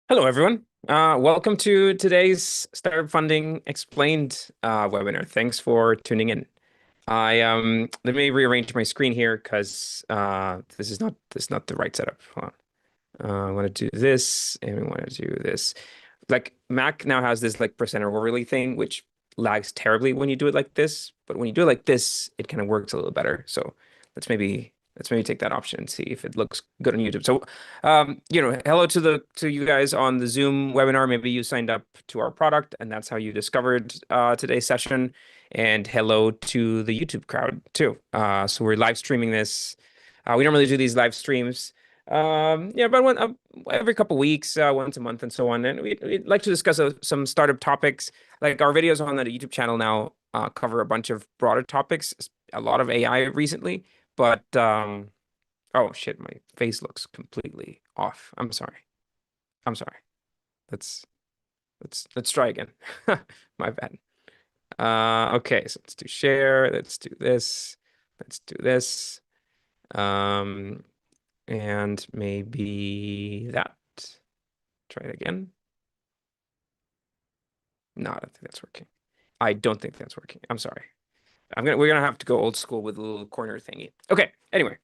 Hello, everyone. Welcome to today's Startup Funding Explained webinar. Thanks for tuning in. Let me rearrange my screen here because this is not the right setup. Hold on. I want to do this, and we want to do this. Like Mac now has this like presenter overlay thing, which lags terribly when you do it like this. But when you do it like this, it kind of works a little better. So let's maybe take that option and see if it looks good on YouTube. So, hello to you guys on the Zoom webinar. Maybe you signed up to our product, and that's how you discovered today's session. And hello to the YouTube crowd too. So we're live streaming this. We don't really do these live streams. But every couple weeks, once a month, and so on. And we'd like to discuss some startup topics. Like our videos on the YouTube channel now cover a bunch of broader topics, a lot of AI recently. But oh shit, my face looks completely off. I'm sorry. I'm sorry. Let's let's try again. My bad. Okay, so let's do share. Let's do this. Let's do this. And maybe that. Try it again. No, I don't think that's working. I don't think that's working. I'm sorry. We're gonna have to go old school with a little corner thingy. Okay. Anyway,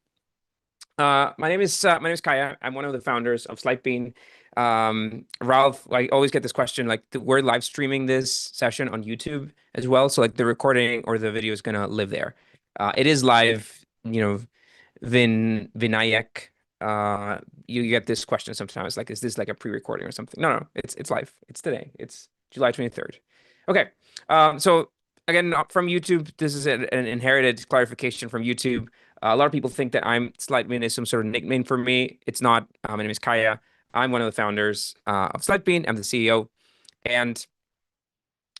my name is Caya. I'm one of the founders of Slidebean. Ralph, I always get this question, like we're live streaming this session on YouTube as well, so like the recording or the video is gonna live there. It is live, Vinayak. You get this question sometimes, like, is this like a pre-recording or something? No, it's live. It's today. It's July 23rd. Okay. So again, from YouTube, this is an inherited clarification from YouTube. A lot of people think that Slidebean is some sort of nickname for me. It's not. My name is Caya. I'm one of the founders of Slidebean. I'm the CEO. And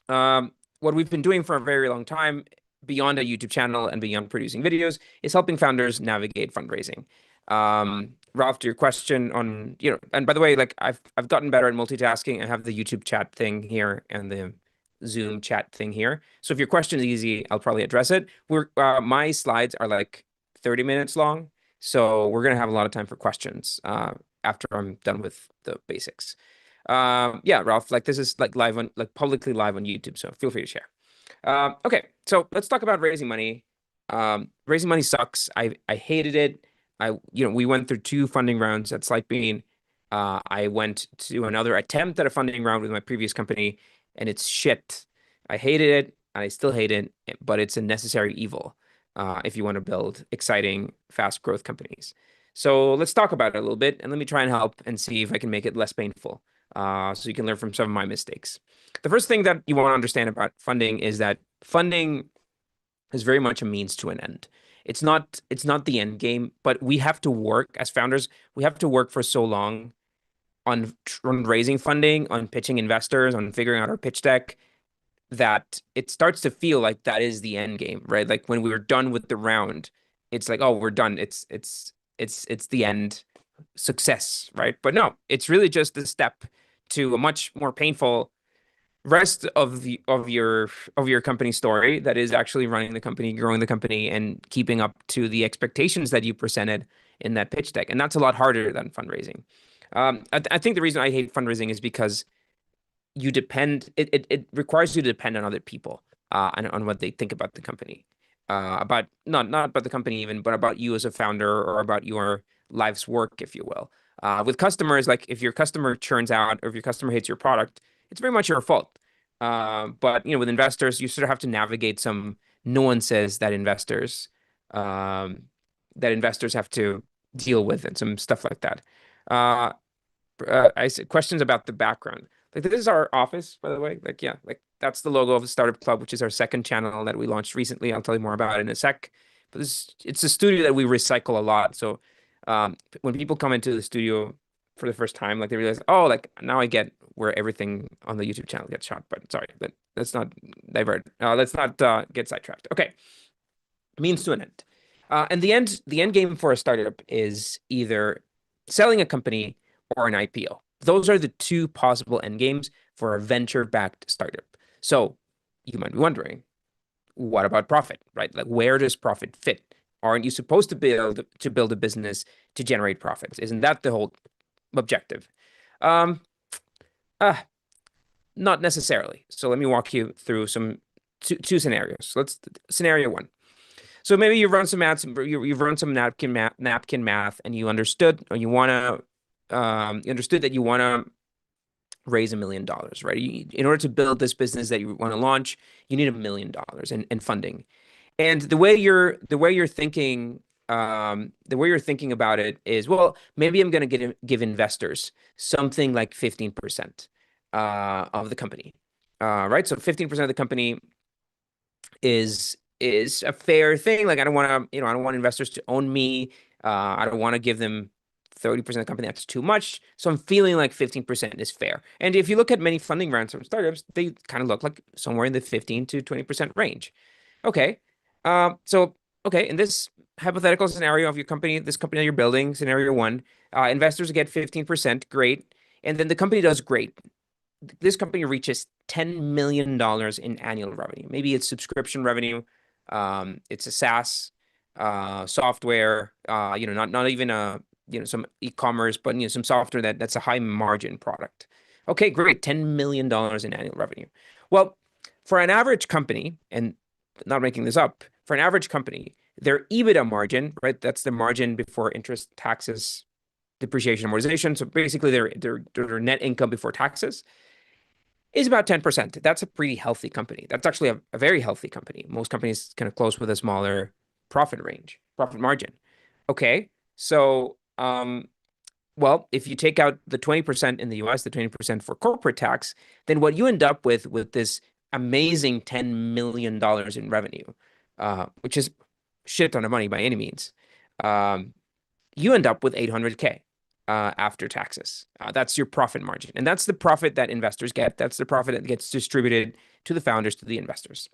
what we've been doing for a very long time, beyond a YouTube channel and beyond producing videos, is helping founders navigate fundraising. Ralph, to your question on, and by the way, like I've gotten better at multitasking. I have the YouTube chat thing here and the Zoom chat thing here. So if your question is easy, I'll probably address it. My slides are like 30 minutes long, so we're gonna have a lot of time for questions after I'm done with the basics. Yeah, Ralph, like this is like publicly live on YouTube, so feel free to share. Okay, so let's talk about raising money. Raising money sucks. I hated it. We went through 2 funding rounds at Slidebean. I went to another attempt at a funding round with my previous company, and it's shit. I hated it, and I still hate it, but it's a necessary evil if you want to build exciting, fast growth companies. So let's talk about it a little bit, and let me try and help and see if I can make it less painful, so you can learn from some of my mistakes. The first thing that you want to understand about funding is that funding is very much a means to an end. It's not the end game, but we have to work as founders. We have to work for so long on raising funding, on pitching investors, on figuring out our pitch deck, that it starts to feel like that is the end game, right? Like when we were done with the round, it's like, oh, we're done. It's the end success, right? But no, it's really just a step to a much more painful rest of your company story, that is actually running the company, growing the company, and keeping up to the expectations that you presented in that pitch deck. And that's a lot harder than fundraising. I think the reason I hate fundraising is because it requires you to depend on other people and on what they think about the company. About not about the company even, but about you as a founder, or about your life's work, if you will. With customers, like if your customer churns out or if your customer hates your product, it's very much your fault. But with investors, you sort of have to navigate some nuances that investors have to deal with, and some stuff like that. Uh, I said questions about the background. Like this is our office, by the way. Like, yeah, like that's the logo of the Startup Club, which is our second channel that we launched recently. I'll tell you more about it in a sec. But it's a studio that we recycle a lot. So when people come into the studio for the first time, like they realize, oh, like now I get where everything on the YouTube channel gets shot. But sorry, let's not divert. Let's not get sidetracked. Okay, means to an end. And the end game for a startup is either selling a company or an IPO. Those are the 2 possible end games for a venture-backed startup. So you might be wondering, what about profit, right? Like, where does profit fit? Aren't you supposed to build a business to generate profits? Isn't that the whole objective? Uh, Not necessarily. So let me walk you through two scenarios. Scenario one. So maybe you've run some math, you've run some napkin math, and you understood, or you understood that you want to raise $1 million, right? In order to build this business that you want to launch, you need $1 million in funding. And the way you're thinking about it is, well, maybe I'm going to give investors something like 15% of the company, right? So 15% of the company is a fair thing. Like I don't want to, I don't want investors to own me. I don't want to give them 30% of the company. That's too much. So I'm feeling like 15% is fair. And if you look at many funding rounds from startups, they kind of look like somewhere in the 15 to 20% range. Okay. So okay, in this hypothetical scenario of this company that you're building, scenario one, investors get 15%, great. And then the company does great. This company reaches $10 million in annual revenue. Maybe it's subscription revenue. It's a SaaS software, not even some e-commerce, but some software that's a high margin product. Okay, great. $10 million in annual revenue. Well, for an average company, and not making this up, for an average company, their EBITDA margin, right? That's the margin before interest, taxes, depreciation, amortization. So basically their net income before taxes is about 10%. That's a pretty healthy company. That's actually a very healthy company. Most companies kind of close with a smaller profit margin. Okay. So, well, if you take out the 20% in the US, the 20% for corporate tax, then what you end up with this amazing $10 million in revenue, which is shit ton of money by any means. You end up with 800K after taxes. That's your profit margin. And that's the profit that investors get. That's the profit that gets distributed to the founders, to the investors.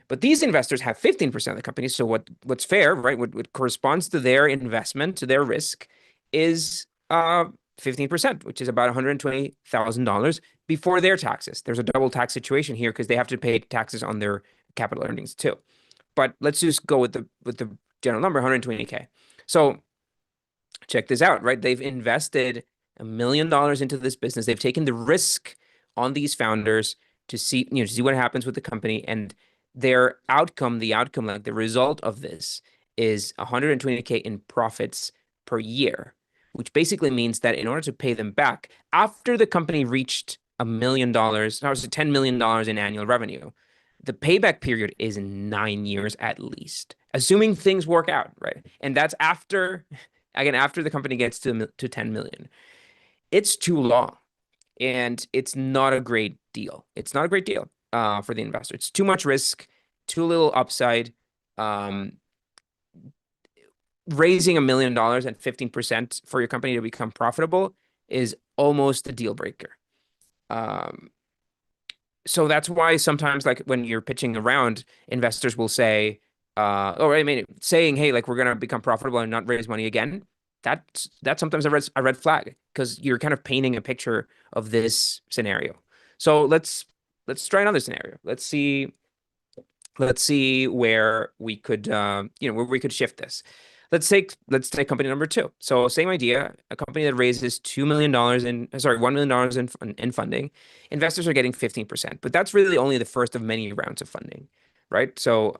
But these investors have 15% of the company. So what's fair, right? What corresponds to their investment, to their risk, is 15%, which is about $120,000 before their taxes. There's a double tax situation here because they have to pay taxes on their capital earnings too. But let's just go with the general number, 120K. So check this out, right? They've invested $1 million into this business. They've taken the risk on these founders to see what happens with the company, and the outcome, like the result of this is 120K in profits per year, which basically means that in order to pay them back after the company reached $1 million, $10 million in annual revenue, the payback period is 9 years at least, assuming things work out, right? And that's after the company gets to 10 million. It's too long, and it's not a great deal. It's not a great deal for the investor. It's too much risk, too little upside. Raising $1 million and 15% for your company to become profitable is almost a deal breaker. So that's why sometimes, like when you're pitching around, investors will say, saying, hey, like we're gonna become profitable and not raise money again. That's sometimes a red flag because you're kind of painting a picture of this scenario. So let's try another scenario. Let's see where we could where we could shift this. Let's take company number two. So same idea, a company that raises $1 million in funding. Investors are getting 15%, but that's really only the first of many rounds of funding, right? So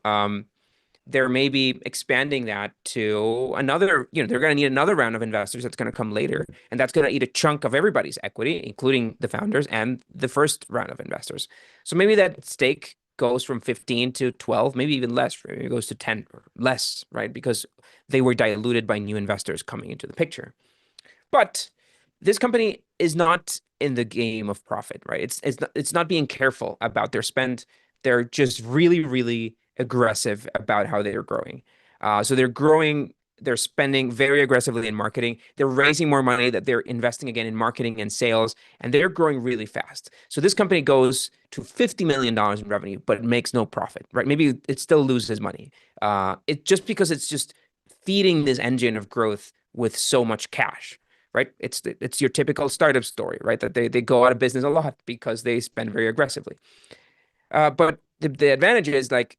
they're maybe expanding that to another, they're going to need another round of investors that's going to come later, and that's going to eat a chunk of everybody's equity, including the founders and the first round of investors. So maybe that stake goes from 15 to 12, maybe even less. Maybe it goes to 10 or less, right? Because they were diluted by new investors coming into the picture. But this company is not in the game of profit, right? It's not being careful about their spend. They're just really, really aggressive about how they are growing. So they're growing, they're spending very aggressively in marketing. They're raising more money that they're investing again in marketing and sales, and they're growing really fast. So this company goes to $50 million in revenue, but makes no profit, right? Maybe it still loses money. It just because it's just feeding this engine of growth with so much cash, right? It's your typical startup story, right? That they go out of business a lot because they spend very aggressively. But the advantage is like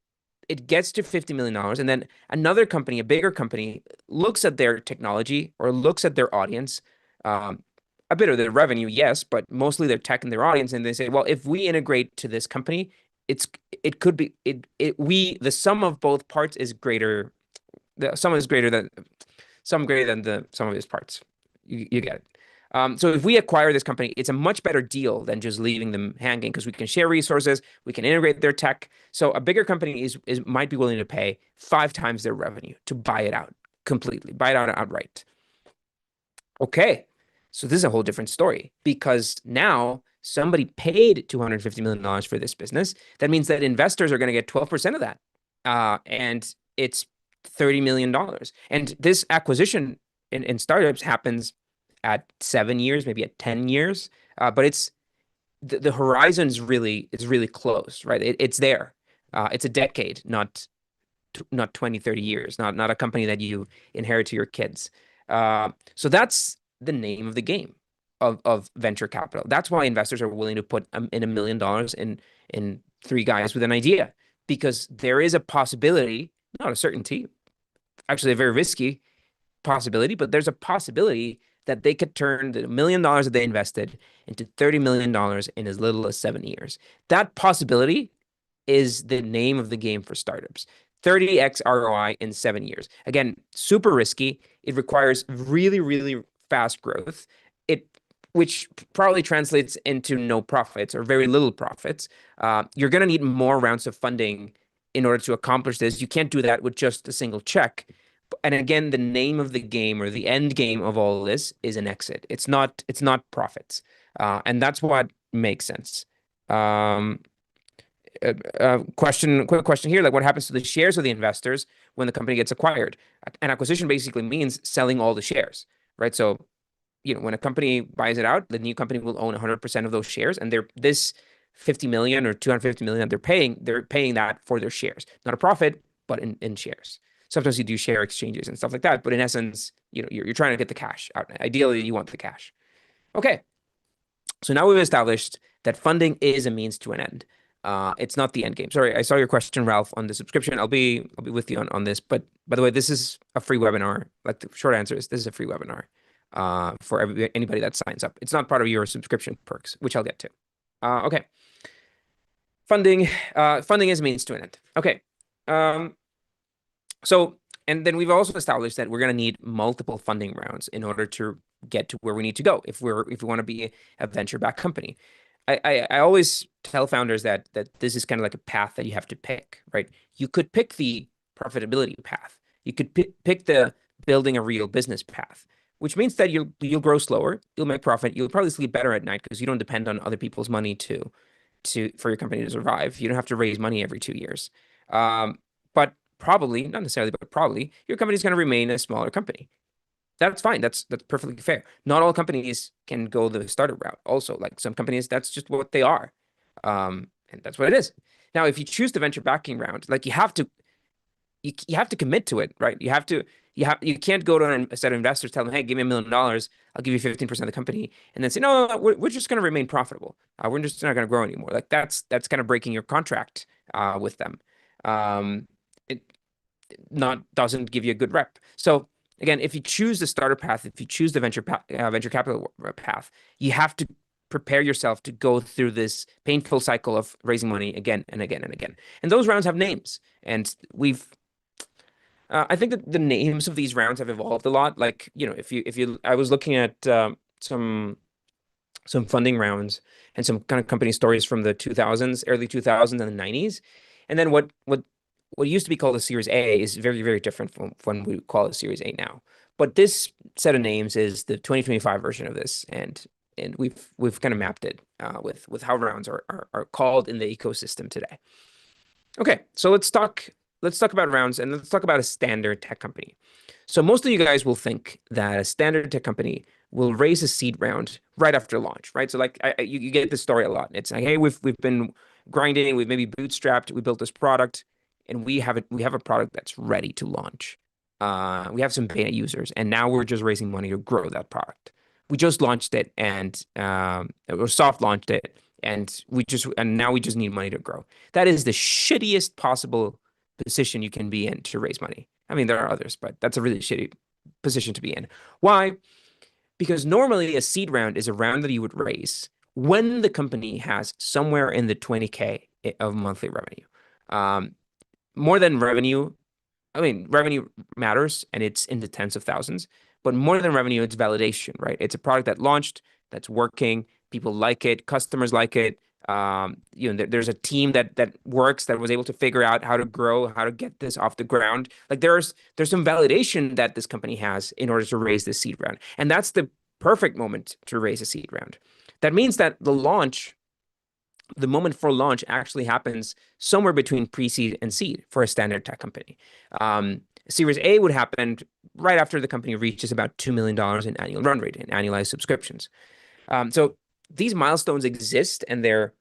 it gets to $50 million, and then another company, a bigger company, looks at their technology or looks at their audience, a bit of their revenue, yes, but mostly their tech and their audience. And they say, well, if we integrate to this company, it could be the sum of both parts is greater. The sum is greater than the sum of its parts. You get it. So if we acquire this company, it's a much better deal than just leaving them hanging because we can share resources, we can integrate their tech. So a bigger company is might be willing to pay 5 times their revenue to buy it out completely, buy it out outright. Okay, so this is a whole different story because now somebody paid $250 million for this business. That means that investors are going to get 12% of that. And it's $30 million. And this acquisition in startups happens at 7 years, maybe at 10 years. But it's the horizon is really close, right? It's there. It's a decade, not 20, 30 years, not a company that you inherit to your kids. So that's the name of the game of venture capital. That's why investors are willing to put in $1 million in 3 guys with an idea, because there is a possibility, not a certainty, actually a very risky possibility, but there's a possibility that they could turn the $1 million that they invested into $30 million in as little as 7 years. That possibility is the name of the game for startups. 30x ROI in 7 years. Again, super risky. It requires really, really fast growth. Which probably translates into no profits or very little profits. You're going to need more rounds of funding in order to accomplish this. You can't do that with just a single check. And again, the name of the game or the end game of all of this is an exit. It's not profits. And that's what makes sense. Quick question here, like what happens to the shares of the investors when the company gets acquired? An acquisition basically means selling all the shares, right? So, when a company buys it out, the new company will own 100% of those shares, and this 50 million or 250 million that they're paying that for their shares, not a profit, but in shares. Sometimes you do share exchanges and stuff like that, but in essence, you're trying to get the cash out. Ideally, you want the cash. Okay, so now we've established that funding is a means to an end. It's not the end game. Sorry, I saw your question, Ralph, on the subscription. I'll be with you on this. But by the way, this is a free webinar. Like the short answer is this is a free webinar for anybody that signs up. It's not part of your subscription perks, which I'll get to. Okay. Funding is a means to an end. Okay. So, and then we've also established that we're going to need multiple funding rounds in order to get to where we need to go if we want to be a venture-backed company. I always tell founders that this is kind of like a path that you have to pick, right? You could pick the profitability path. You could pick the building a real business path, which means that you'll grow slower, you'll make profit, you'll probably sleep better at night because you don't depend on other people's money for your company to survive. You don't have to raise money every 2 years. But probably, not necessarily, but probably your company is going to remain a smaller company. That's fine. That's perfectly fair. Not all companies can go the startup route. Also, like some companies, that's just what they are. And that's what it is. Now, if you choose the venture backing round, like you have to commit to it, right? You can't go to a set of investors, tell them, hey, give me $1 million, I'll give you 15% of the company, and then say, no, we're just going to remain profitable. We're just not going to grow anymore. Like that's kind of breaking your contract with them. It doesn't give you a good rep. So again, if you choose the starter path, if you choose the venture capital path, you have to prepare yourself to go through this painful cycle of raising money again and again and again. And those rounds have names, and I think that the names of these rounds have evolved a lot. Like, I was looking at some funding rounds and some kind of company stories from the 2000s, early 2000s and the 90s. And then what used to be called a Series A is very, very different from when we call it Series A now. But this set of names is the 2025 version of this, and we've kind of mapped it with how rounds are called in the ecosystem today. Okay, so let's talk about rounds, and let's talk about a standard tech company. So most of you guys will think that a standard tech company will raise a seed round right after launch, right? So like you get this story a lot. It's like, hey, we've been grinding, we've maybe bootstrapped, we built this product, and we have a product that's ready to launch. We have some beta users, and now we're just raising money to grow that product. We just launched it, and or soft launched it, and now we just need money to grow. That is the shittiest possible position you can be in to raise money. I mean, there are others, but that's a really shitty position to be in. Why? Because normally a seed round is a round that you would raise when the company has somewhere in the 20K of monthly revenue. Um, More than revenue, I mean, revenue matters and it's in the tens of thousands, but more than revenue, it's validation, right? It's a product that launched, that's working, people like it, customers like it. There's a team that works that was able to figure out how to grow, how to get this off the ground. Like there's some validation that this company has in order to raise this seed round, and that's the perfect moment to raise a seed round. That means that the moment for launch actually happens somewhere between pre-seed and seed for a standard tech company. Series A would happen right after the company reaches about $2 million in annual run rate and annualized subscriptions. So these milestones exist and they're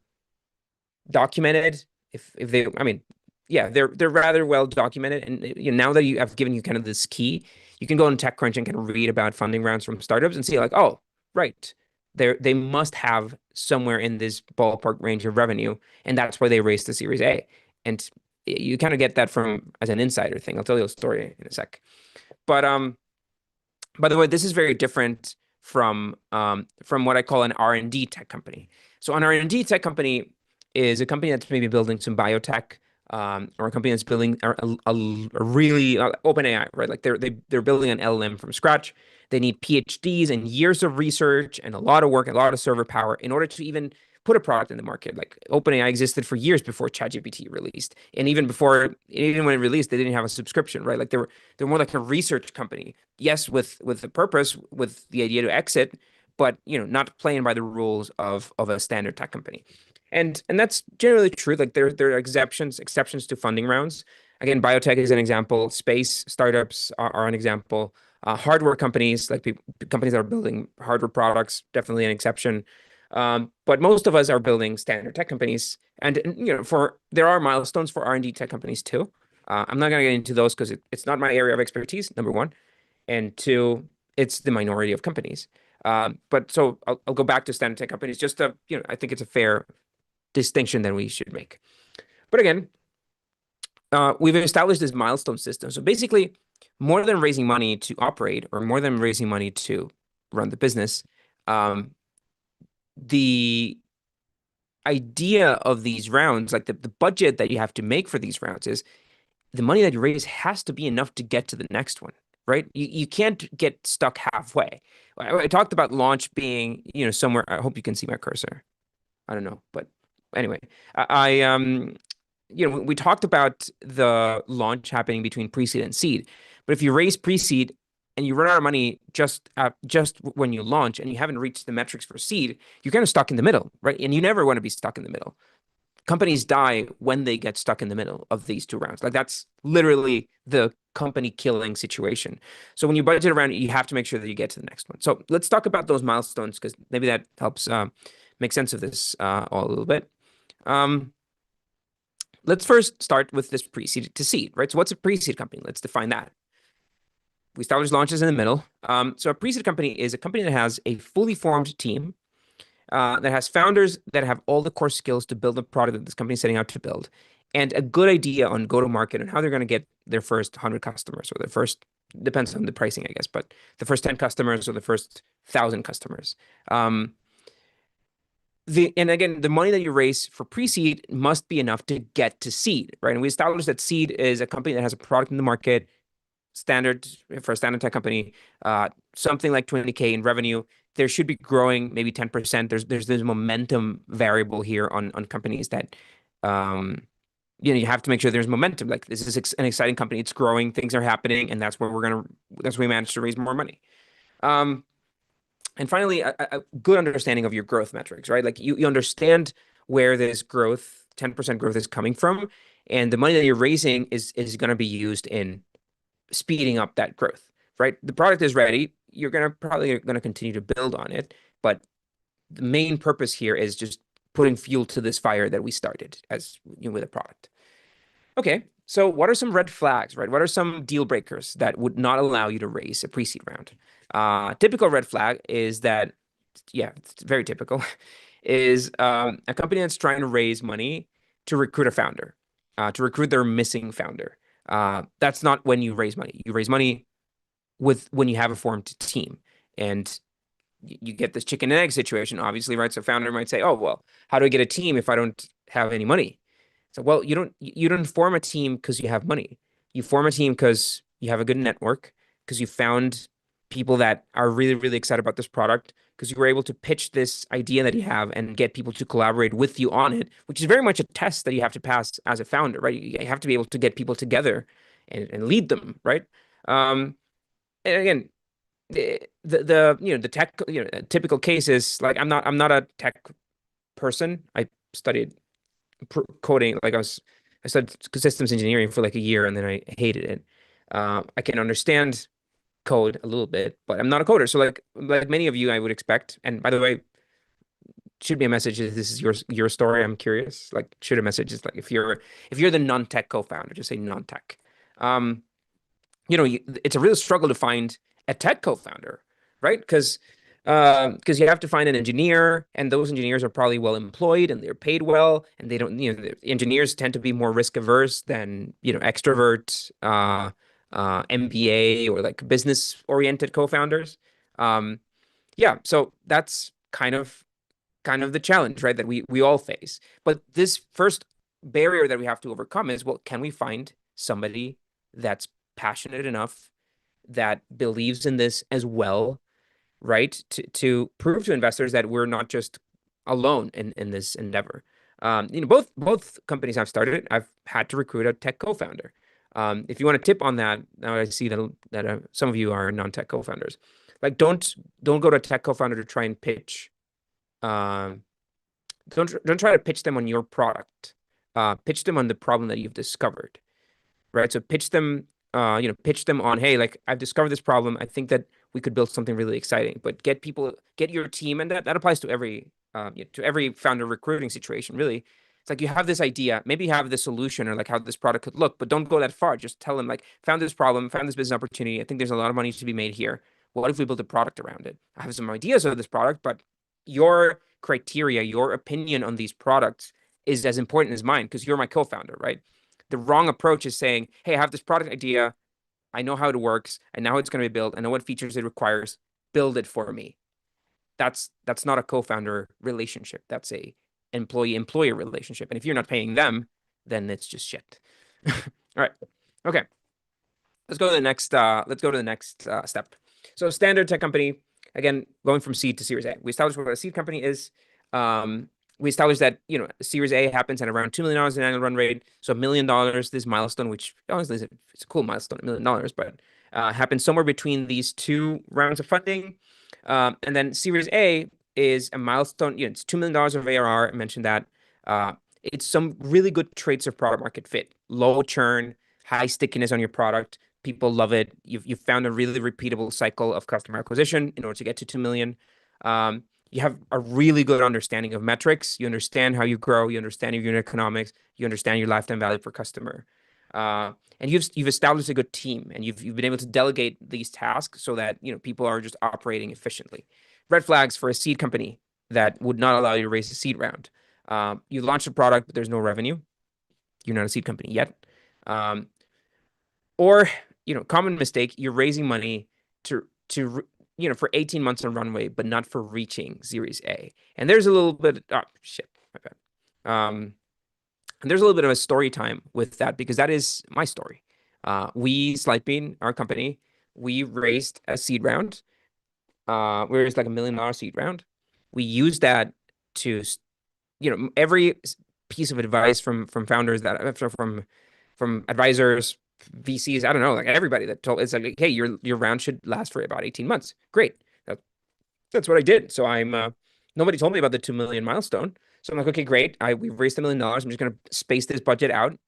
documented. If they, I mean, yeah, they're rather well documented. And now that I've given you kind of this key, you can go on TechCrunch and kind of read about funding rounds from startups and see like, oh, right, they must have somewhere in this ballpark range of revenue, and that's why they raised the Series A. And you kind of get that from as an insider thing. I'll tell you a story in a sec. But by the way, this is very different from what I call an R&D tech company. So an R&D tech company is a company that's maybe building some biotech, or a company that's building a really open AI, right? Like they're building an LLM from scratch. They need PhDs and years of research and a lot of work, a lot of server power in order to even put a product in the market. Like OpenAI existed for years before ChatGPT released, and even when it released, they didn't have a subscription, right? Like they're more like a research company. Yes, with the purpose, with the idea to exit, but not playing by the rules of a standard tech company. And that's generally true. Like there are exceptions to funding rounds. Again, biotech is an example. Space startups are an example. Hardware companies, like companies that are building hardware products, definitely an exception. But most of us are building standard tech companies, and there are milestones for R&D tech companies too. I'm not going to get into those because it's not my area of expertise, number one, and two, it's the minority of companies. But so I'll go back to standard tech companies just to, I think it's a fair distinction that we should make. But again, we've established this milestone system. So basically, more than raising money to operate or more than raising money to run the business, the idea of these rounds, like the budget that you have to make for these rounds, is the money that you raise has to be enough to get to the next one, right? You can't get stuck halfway. I talked about launch being, somewhere. I hope you can see my cursor. I don't know, but anyway, we talked about the launch happening between pre-seed and seed. But if you raise pre-seed and you run out of money just when you launch and you haven't reached the metrics for seed, you're kind of stuck in the middle, right? And you never want to be stuck in the middle. Companies die when they get stuck in the middle of these two rounds. Like that's literally the company killing situation. So when you budget around it, you have to make sure that you get to the next one. So let's talk about those milestones because maybe that helps make sense of this all a little bit. Let's first start with this pre-seed to seed, right? So what's a pre-seed company? Let's define that. We establish launches in the middle. So a pre-seed company is a company that has a fully formed team, that has founders that have all the core skills to build the product that this company is setting out to build, and a good idea on go-to-market and how they're going to get their first 100 customers, or their first, depends on the pricing, I guess, but the first 10 customers or the first 1,000 customers. And again, the money that you raise for pre-seed must be enough to get to seed, right? And we established that seed is a company that has a product in the market, standard for a standard tech company, something like 20K in revenue. There should be growing maybe 10%. There's this momentum variable here on companies that you have to make sure there's momentum. Like this is an exciting company, it's growing, things are happening, and that's where we managed to raise more money. And finally, a good understanding of your growth metrics, right? Like you understand where this growth, 10% growth, is coming from, and the money that you're raising is going to be used in speeding up that growth, right? The product is ready. You're probably going to continue to build on it, but the main purpose here is just putting fuel to this fire that we started with a product. Okay, so what are some red flags, right? What are some deal breakers that would not allow you to raise a pre-seed round? Typical red flag is that, yeah, it's very typical, is a company that's trying to raise money to recruit a founder, to recruit their missing founder. That's not when you raise money. You raise money when you have a formed team. And you get this chicken and egg situation, obviously, right? So founder might say, "Oh, well, how do I get a team if I don't have any money?" So, well, you don't form a team because you have money. You form a team because you have a good network, because you found people that are really, really excited about this product, because you were able to pitch this idea that you have and get people to collaborate with you on it, which is very much a test that you have to pass as a founder, right? You have to be able to get people together and lead them, right? And again, the tech, typical case is like I'm not a tech person. I studied coding, like I studied systems engineering for like a year and then I hated it. I can understand code a little bit, but I'm not a coder. So like many of you, I would expect. And by the way, shoot me a message if this is your story. I'm curious. Like shoot a message. It's like if you're the non-tech co-founder, just say non-tech. Um, it's a real struggle to find a tech co-founder, right? Because you have to find an engineer, and those engineers are probably well employed and they're paid well, and they don't, the engineers tend to be more risk averse than, extrovert, MBA or like business oriented co-founders. Um, yeah, so that's kind of the challenge, right? That we all face. But this first barrier that we have to overcome is, well, can we find somebody that's passionate enough, that believes in this as well, right? To prove to investors that we're not just alone in this endeavor. Both companies I've started, I've had to recruit a tech co-founder. If you want to tip on that, now I see that some of you are non-tech co-founders. Like, don't go to a tech co-founder to try and pitch. Um, don't try to pitch them on your product. Pitch them on the problem that you've discovered, right? So pitch them on, hey, like I've discovered this problem. I think that we could build something really exciting. But get your team, and that applies to every founder recruiting situation, really. It's like you have this idea, maybe you have the solution or like how this product could look, but don't go that far. Just tell them like, found this problem, found this business opportunity. I think there's a lot of money to be made here. What if we build a product around it? I have some ideas of this product, but your criteria, your opinion on these products is as important as mine because you're my co-founder, right? The wrong approach is saying, hey, I have this product idea. I know how it works. I know how it's going to be built. I know what features it requires. Build it for me. That's not a co-founder relationship. That's a employee-employer relationship. And if you're not paying them, then it's just shit. All right. Okay. Let's go to the next step. So standard tech company, again, going from seed to Series A. We established what a seed company is. We established that, Series A happens at around $2 million in annual run rate. So $1 million, this milestone, which honestly it's a cool milestone, $1 million, but happens somewhere between these two rounds of funding. And then Series A is a milestone, it's $2 million of ARR. I mentioned that. It's some really good traits of product market fit, low churn, high stickiness on your product. People love it. You've found a really repeatable cycle of customer acquisition in order to get to 2 million. You have a really good understanding of metrics. You understand how you grow. You understand your unit economics. You understand your lifetime value per customer. And you've established a good team, and you've been able to delegate these tasks so that people are just operating efficiently. Red flags for a seed company that would not allow you to raise a seed round. You launch a product, but there's no revenue. You're not a seed company yet. Or common mistake, you're raising money to for 18 months on runway, but not for reaching Series A. And there's a little bit, oh shit, my bad. And there's a little bit of a story time with that because that is my story. Slidebean, our company, we raised a seed round. We raised like $1 million seed round. We used that to, every piece of advice from founders from advisors, VCs, I don't know, like everybody that told it's like, hey, your round should last for about 18 months. Great. That's what I did. So nobody told me about the 2 million milestone. So I'm like, okay, great. We've raised $1 million. I'm just gonna space this budget out,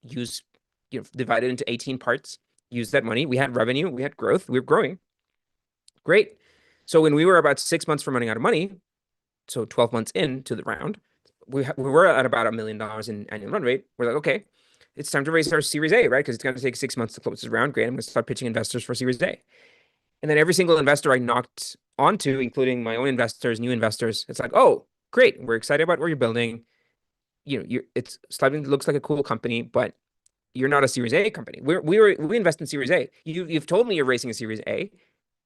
divide it into 18 parts, use that money. We had revenue, we had growth, we were growing. Great. So when we were about 6 months from running out of money, so 12 months into the round, we were at about $1 million in annual run rate. We're like, okay, it's time to raise our Series A, right? Because it's going to take 6 months to close this round. Great. I'm going to start pitching investors for Series A. And then every single investor I knocked onto, including my own investors, new investors, it's like, oh, great. We're excited about what you're building. It's slightly looks like a cool company, but you're not a Series A company. We invest in Series A. You've told me you're raising a Series A,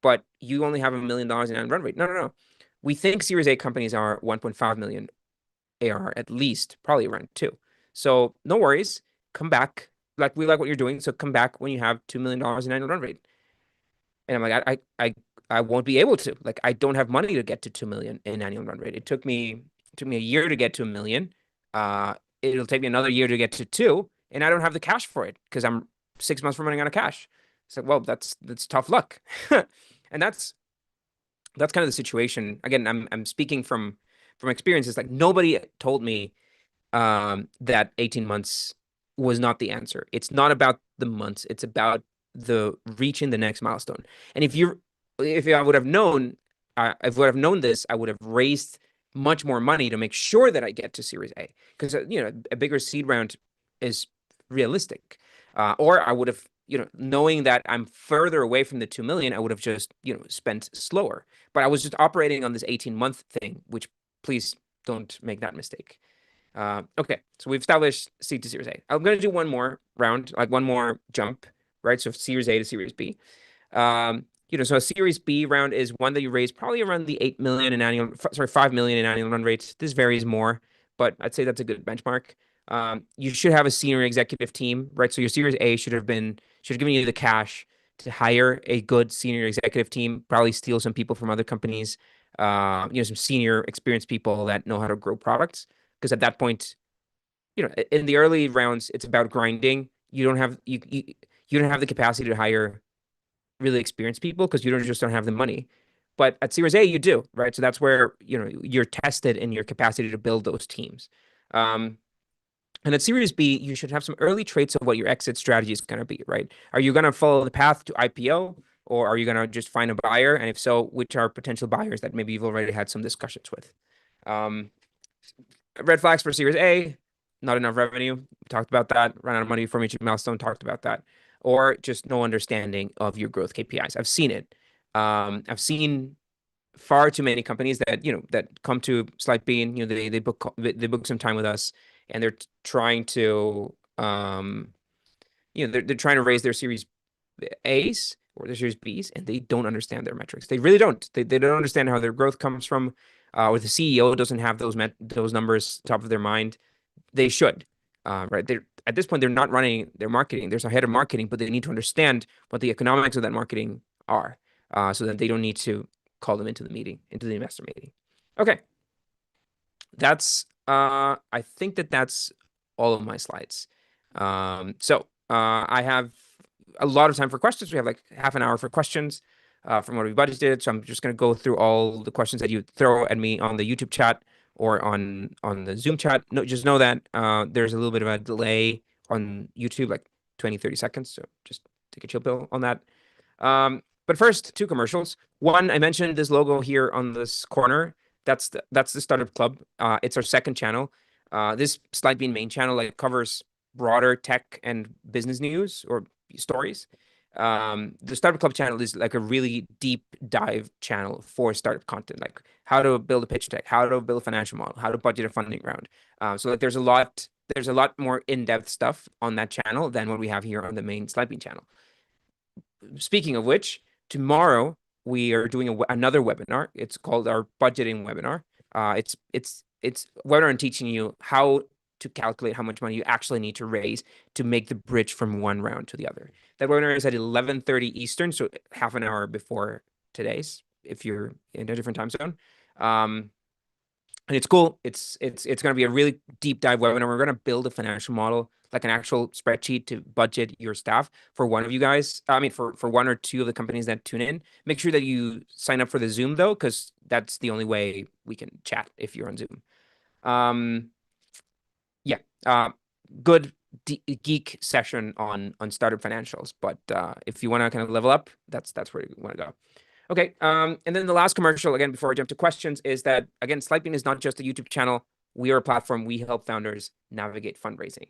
but you only have $1 million in run rate. No. we think Series A companies are 1.5 million ARR at least, probably around two. So no worries, come back. Like we like what you're doing, so come back when you have $2 million in annual run rate. And I'm like, I won't be able to. Like, I don't have money to get to 2 million in annual run rate. It took me a year to get to 1 million. Uh, it'll take me another year to get to two, and I don't have the cash for it because I'm 6 months from running out of cash. So, well, that's tough luck. And that's kind of the situation. Again, I'm speaking from experiences. Like nobody told me that 18 months was not the answer. It's not about the months. It's about the reaching the next milestone. And if I would have known, if I would have known this, I would have raised much more money to make sure that I get to Series A, because a bigger seed round is realistic. Or I would have, knowing that I'm further away from the 2 million, I would have just, spent slower. But I was just operating on this 18-month thing, which please don't make that mistake. Okay, so we've established seed to Series A. I'm going to do one more round, like one more jump, right? So Series A to Series B. So a Series B round is one that you raise probably around the 8 million in annual, sorry, 5 million in annual run rates. This varies more, but I'd say that's a good benchmark. You should have a senior executive team, right? So your Series A should have given you the cash to hire a good senior executive team, probably steal some people from other companies, some senior experienced people that know how to grow products. Because at that point, in the early rounds, it's about grinding. You don't have the capacity to hire really experienced people because you don't have the money. But at Series A, you do, right? So that's where you're tested in your capacity to build those teams. And at Series B, you should have some early traits of what your exit strategy is going to be, right? Are you going to follow the path to IPO, or are you going to just find a buyer? And if so, which are potential buyers that maybe you've already had some discussions with? Red flags for Series A, not enough revenue. We talked about that. Run out of money from each milestone. Talked about that. Or just no understanding of your growth KPIs. I've seen it. I've seen far too many companies that come to Slidebean. They book some time with us, and they're trying to they're trying to raise their Series A's or their Series B's, and they don't understand their metrics. They really don't. They don't understand how their growth comes from. Or the CEO doesn't have those numbers top of their mind. They should, right? At this point, they're not running their marketing. There's a head of marketing, but they need to understand what the economics of that marketing are, so that they don't need to call them into the investor meeting. Okay, I think that's all of my slides. I have a lot of time for questions. We have like half an hour for questions from what we budgeted. So I'm just going to go through all the questions that you throw at me on the YouTube chat or on the Zoom chat. No, just know that there's a little bit of a delay on YouTube, like 20, 30 seconds. So just take a chill pill on that. But first, two commercials. One, I mentioned this logo here on this corner. That's the Startup Club. It's our second channel. This Slidebean main channel covers broader tech and business news or stories. The Startup Club channel is like a really deep dive channel for startup content, like how to build a pitch deck, how to build a financial model, how to budget a funding round. So there's a lot more in-depth stuff on that channel than what we have here on the main Slidebean channel. Speaking of which, tomorrow we are doing another webinar. It's called our budgeting webinar. It's webinar on teaching you how to calculate how much money you actually need to raise to make the bridge from one round to the other. That webinar is at 11:30 Eastern, so half an hour before today's, if you're in a different time zone. And it's cool. It's going to be a really deep dive webinar. We're going to build a financial model, like an actual spreadsheet to budget your staff for one of you guys. I mean, for one or two of the companies that tune in. Make sure that you sign up for the Zoom though, because that's the only way we can chat if you're on Zoom. Good geek session on startup financials. But if you want to kind of level up, that's where you want to go. Okay, and then the last commercial, again, before I jump to questions, is that, again, Slidebean is not just a YouTube channel. We are a platform. We help founders navigate fundraising.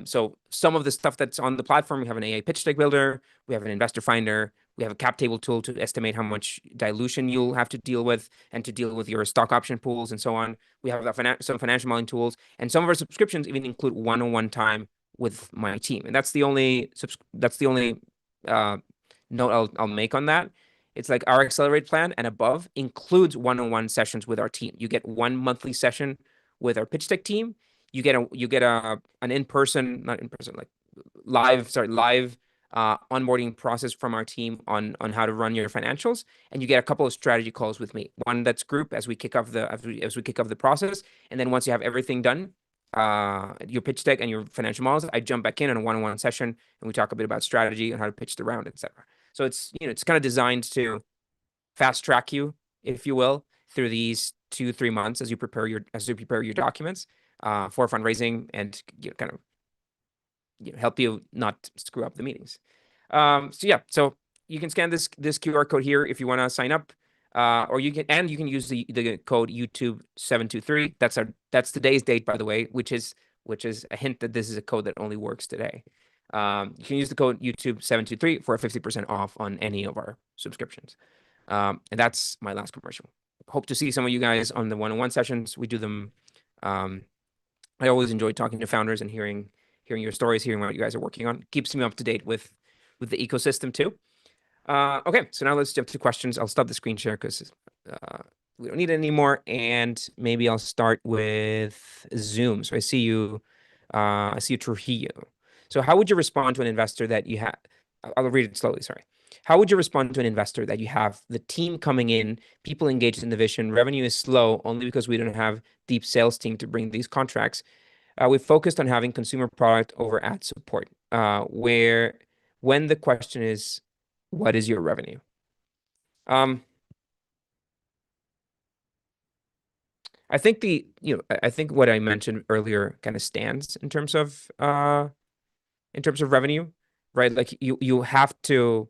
So some of the stuff that's on the platform, we have an AA pitch deck builder, we have an investor finder, we have a cap table tool to estimate how much dilution you'll have to deal with and to deal with your stock option pools and so on. We have some financial modeling tools, and some of our subscriptions even include one-on-one time with my team. And that's the only note I'll make on that. It's like our accelerate plan and above includes one-on-one sessions with our team. You get one monthly session with our pitch deck team. You get an in-person, not in-person, like live onboarding process from our team on how to run your financials, and you get a couple of strategy calls with me. One that's group as we kick off the process, and then once you have everything done, your pitch deck and your financial models, I jump back in on a one-on-one session and we talk a bit about strategy and how to pitch the round, etc. So it's kind of designed to fast track you, if you will, through these 2-3 months as you prepare your documents for fundraising, and kind of help you not screw up the meetings. So yeah, so you can scan this QR code here if you want to sign up, or you can use the code YouTube723. That's today's date, by the way, which is a hint that this is a code that only works today. You can use the code YouTube723 for a 50% off on any of our subscriptions. And that's my last commercial. Hope to see some of you guys on the one-on-one sessions. We do them. I always enjoy talking to founders and hearing your stories, hearing what you guys are working on. Keeps me up to date with the ecosystem too. Okay, so now let's jump to questions. I'll stop the screen share because we don't need it anymore. And maybe I'll start with Zoom. So I see you, Trujillo. So how would you respond to an investor that you have? I'll read it slowly, sorry. How would you respond to an investor that you have the team coming in, people engaged in the vision, revenue is slow only because we don't have deep sales team to bring these contracts? We've focused on having consumer product over ad support, when the question is, what is your revenue? I think I think what I mentioned earlier kind of stands in terms of revenue, right? Like you have to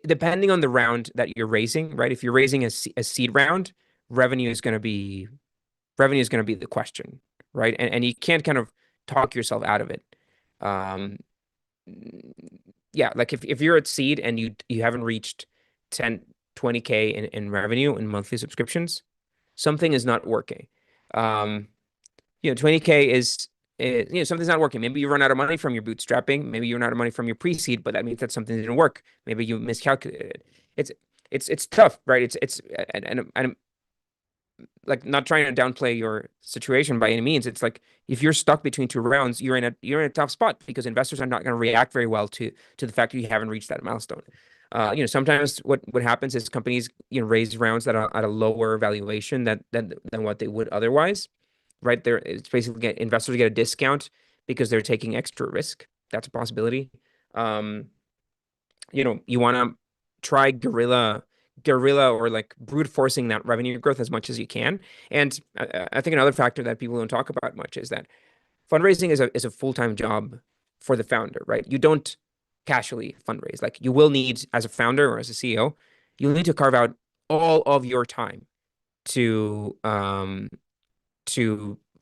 depending on the round that you're raising, right? If you're raising a seed round, revenue is going to be the question, right? And you can't kind of talk yourself out of it. Yeah, like if you're at seed and you haven't reached 10, 20K in revenue in monthly subscriptions, something is not working. 20K is something's not working. Maybe you run out of money from your bootstrapping. Maybe you run out of money from your pre-seed, but that means that something didn't work. Maybe you miscalculated. It's tough, right? And like not trying to downplay your situation by any means. It's like if you're stuck between two rounds, you're in a tough spot because investors are not going to react very well to the fact that you haven't reached that milestone. Sometimes what happens is companies raise rounds that are at a lower valuation than what they would otherwise, right? It's basically investors get a discount because they're taking extra risk. That's a possibility. You want to try guerrilla or like brute forcing that revenue growth as much as you can. And I think another factor that people don't talk about much is that fundraising is a full-time job for the founder, right? You don't casually fundraise. Like you will need, as a founder or as a CEO, you'll need to carve out all of your time to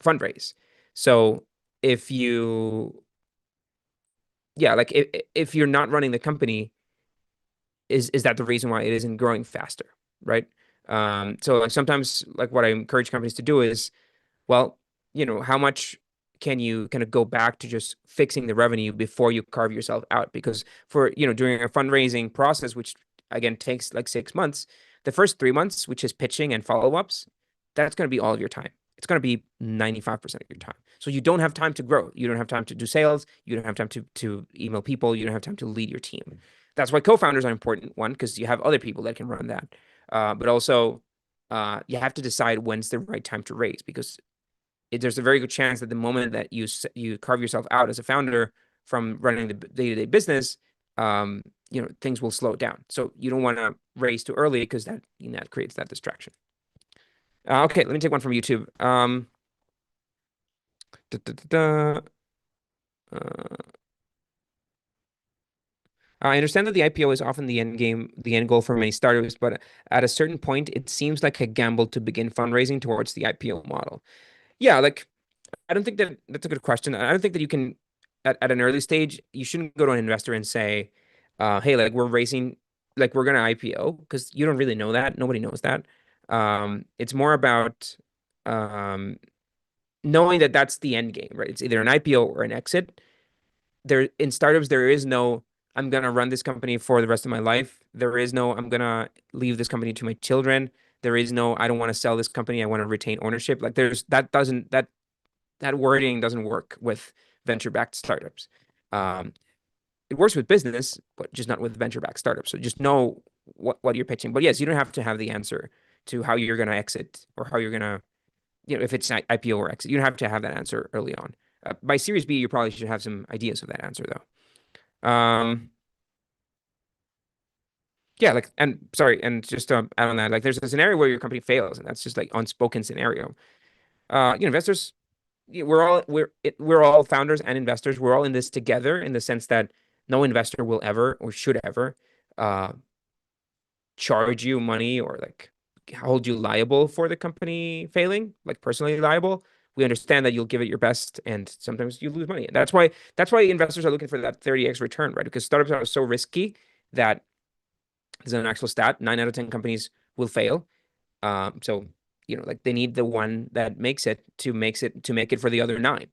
fundraise. So if if you're not running the company, is that the reason why it isn't growing faster, right? So like sometimes like what I encourage companies to do is, well, how much can you kind of go back to just fixing the revenue before you carve yourself out? Because for, during a fundraising process, which again takes like 6 months, the first 3 months, which is pitching and follow-ups, that's going to be all of your time. It's going to be 95% of your time. So you don't have time to grow. You don't have time to do sales. You don't have time to email people. You don't have time to lead your team. That's why co-founders are important, one, because you have other people that can run that. But also, you have to decide when's the right time to raise, because there's a very good chance that the moment that you carve yourself out as a founder from running the day-to-day business, things will slow down. So you don't want to raise too early because that creates that distraction. Okay, let me take one from YouTube. I understand that the IPO is often the end game, the end goal for many startups, but at a certain point, it seems like a gamble to begin fundraising towards the IPO model. Yeah, like I don't think that's a good question. I don't think that you can, at an early stage, you shouldn't go to an investor and say, hey, like we're raising, like we're going to IPO, because you don't really know that. Nobody knows that. It's more about knowing that that's the end game, right? It's either an IPO or an exit. In startups, there is no I'm gonna run this company for the rest of my life. There is no I'm gonna leave this company to my children. There is no I don't want to sell this company. I want to retain ownership. Like there's that wording doesn't work with venture-backed startups. Um, it works with business, but just not with venture-backed startups. So just know what you're pitching. But yes, you don't have to have the answer to how you're gonna exit or how you're gonna, if it's an IPO or exit. You don't have to have that answer early on. By Series B, you probably should have some ideas of that answer though. Yeah, like, and sorry, and just to add on that, like, there's a scenario where your company fails, and that's just like unspoken scenario. Investors, we're all founders and investors. We're all in this together in the sense that no investor will ever or should ever uh charge you money or like hold you liable for the company failing, like personally liable. We understand that you'll give it your best, and sometimes you lose money. And that's why investors are looking for that 30x return, right? Because startups are so risky that there's an actual stat: 9 out of 10 companies will fail. So like they need the one that make it for the other nine.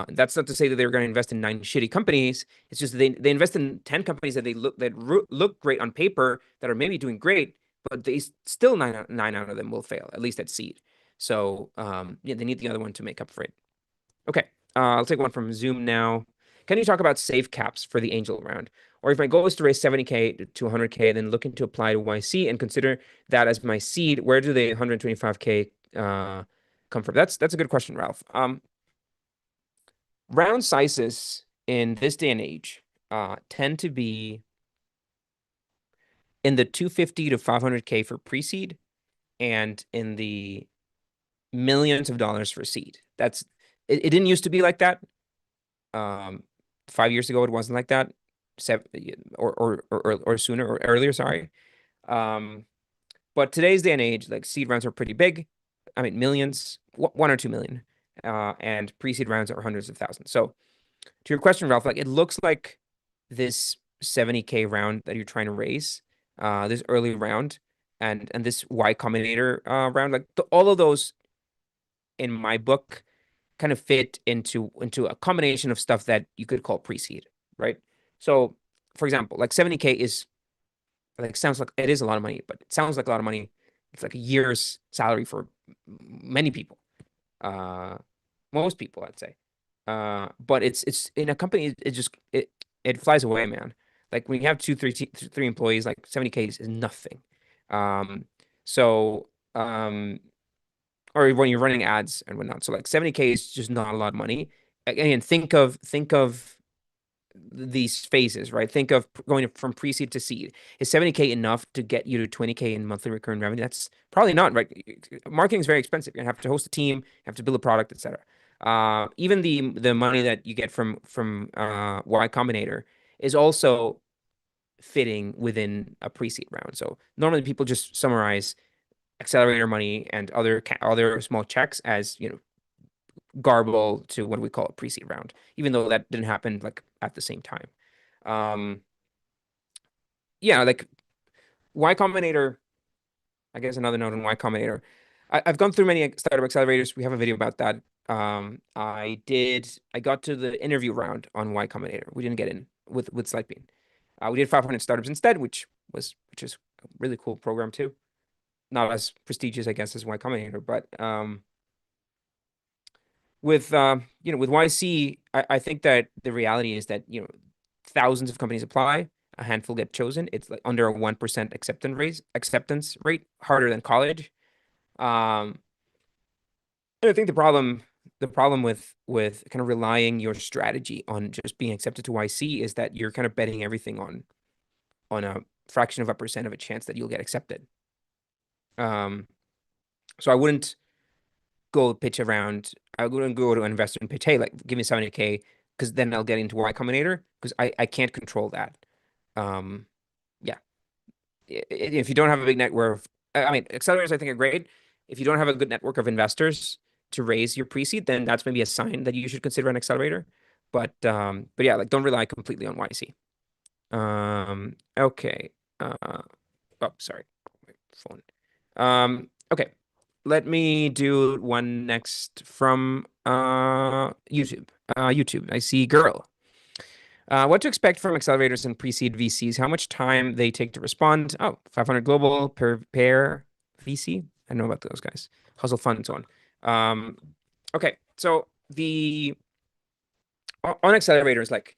That's not to say that they're going to invest in 9 shitty companies. It's just they invest in 10 companies that look great on paper, that are maybe doing great, but they still nine out of them will fail, at least at seed. So yeah, they need the other one to make up for it. Okay, I'll take one from Zoom now. Can you talk about safe caps for the angel round? Or if my goal is to raise 70K to 100K, then looking to apply to YC and consider that as my seed, where do the 125K come from? That's a good question, Ralph. Round sizes in this day and age tend to be in the 250 to 500K for pre-seed, and in the millions of dollars for seed. It didn't used to be like that. Um, 5 years ago, it wasn't like that. Seven or sooner or earlier, sorry. But today's day and age, like seed rounds are pretty big. I mean, millions, 1 or 2 million, and pre-seed rounds are hundreds of thousands. So to your question, Ralph, like it looks like this 70K round that you're trying to raise, this early round, and this Y Combinator round, like all of those in my book kind of fit into a combination of stuff that you could call pre-seed, right? So, for example, like 70K is like sounds like it is a lot of money, but it sounds like a lot of money. It's like a year's salary for many people, uh, most people, I'd say. But it's in a company, it flies away, man. Like when you have three employees, like 70K is nothing. Um, so or when you're running ads and whatnot. So like 70K is just not a lot of money. Again, think of these phases, right? Think of going from pre-seed to seed. Is 70K enough to get you to 20K in monthly recurring revenue? That's probably not, right? Marketing is very expensive. You have to host a team, you have to build a product, etc. Even the money that you get from Y Combinator is also fitting within a pre-seed round. So normally people just summarize accelerator money and other small checks as garble to what we call a pre-seed round, even though that didn't happen like at the same time. Um, yeah, like Y Combinator. I guess another note on Y Combinator. I've gone through many startup accelerators. We have a video about that. I got to the interview round on Y Combinator. We didn't get in with Slidebean. We did 500 startups instead, which is a really cool program too. Not as prestigious, I guess, as Y Combinator, but with YC, I think that the reality is that thousands of companies apply, a handful get chosen. It's like under a 1% acceptance rate, harder than college. Um, and I think the problem with kind of relying your strategy on just being accepted to YC is that you're kind of betting everything on a fraction of a percent of a chance that you'll get accepted. Um, so I wouldn't go pitch around. I wouldn't go to an investor and pitch, hey, like give me 70K, because then I'll get into Y Combinator because I can't control that. Um, yeah. If you don't have a big network, I mean, accelerators I think are great. If you don't have a good network of investors to raise your pre-seed, then that's maybe a sign that you should consider an accelerator. But yeah, like don't rely completely on YC. Okay. Oh, sorry. My phone. Okay. Let me do one next from YouTube. YouTube. I see girl. What to expect from accelerators and pre-seed VCs? How much time they take to respond? Oh, 500 global per pair VC. I know about those guys. Hustle Fund and so on. Okay, so the on accelerators, like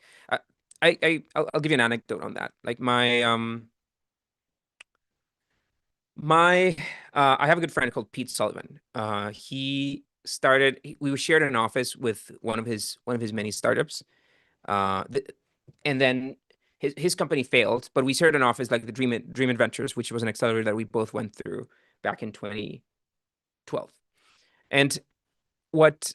I'll give you an anecdote on that. Like my I have a good friend called Pete Sullivan. We shared an office with one of his many startups. Uh, th and then his company failed, but we shared an office like the Dream Adventures, which was an accelerator that we both went through back in 2012. And what